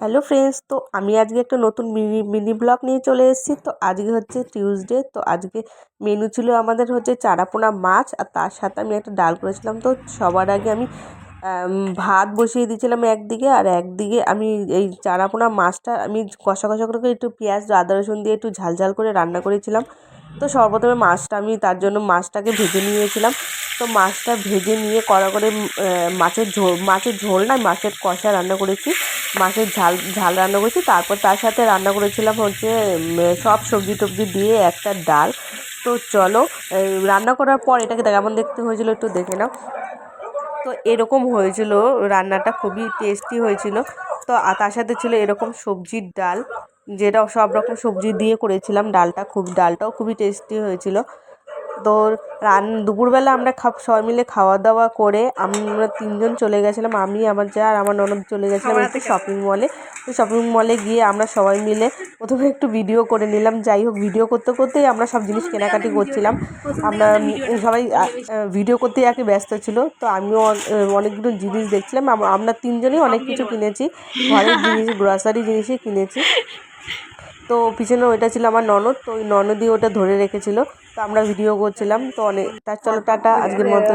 Hello friends, তো আমি আজকে একটা নতুন মিনি ব্লগ নিয়ে চলে এসেছি। তো আজকে হচ্ছে টিউসডে। তো আজকে মেনু ছিল আমাদের হচ্ছে চারাপোনা মাছ, আর তার সাথে আমি একটা ডাল করেছিলাম। তো সবার আগে আমি ভাত বসিয়ে দিয়েছিলাম একদিকে, আর একদিকে আমি এই চারাপোনা মাছটা আমি কষা কষা করে একটু পেঁয়াজ আদা রসুন দিয়ে একটু ঝাল ঝাল করে রান্না করেছিলাম। তো সর্বপ্রথমে মাছটা আমি তার জন্য মাছটাকে ভেজে নিয়েছিলাম। তো মাছটা ভেজে নিয়ে কড়া করে মাছের ঝোল না, মাছের কষা রান্না করেছি, মাছের ঝাল ঝাল রান্না করেছি। তারপর তার সাথে রান্না করেছিলাম হচ্ছে সব সবজি টবজি দিয়ে একটা ডাল। তো চলো রান্না করার পর এটাকে কেমন দেখতে হয়েছিল একটু দেখে নাও। তো এরকম হয়েছিল, রান্নাটা খুবই টেস্টি হয়েছিল। তো তার সাথে ছিল এরকম সবজির ডাল, যেটা সব রকম সবজি দিয়ে করেছিলাম। ডালটাও খুবই টেস্টি হয়েছিল। তো দুপুরবেলা আমরা সবাই মিলে খাওয়া দাওয়া করে আমরা তিনজন চলে গেছিলাম, আমি, আমার যা আর আমার ননদ চলে গেছিলাম একটু শপিং মলে। তো শপিং মলে গিয়ে আমরা সবাই মিলে প্রথমে একটু ভিডিও করে নিলাম। যাই হোক, ভিডিও করতে করতেই আমরা সব জিনিস কেনাকাটি করছিলাম। আমরা সবাই ভিডিও করতেই একে ব্যস্ত ছিল। তো আমিও অনেকগুলো জিনিস দেখছিলাম। আমরা তিনজনই অনেক কিছু কিনেছি, ঘরের জিনিস, গ্রসারি জিনিসই কিনেছি। তো পিছনে ওইটা ছিল আমার ননদ, তো ওই ননদই ওটা ধরে রেখেছিল। তো আমরা ভিডিও করছিলাম। তো অনেক, তার চলো টাটা আজকের মতো।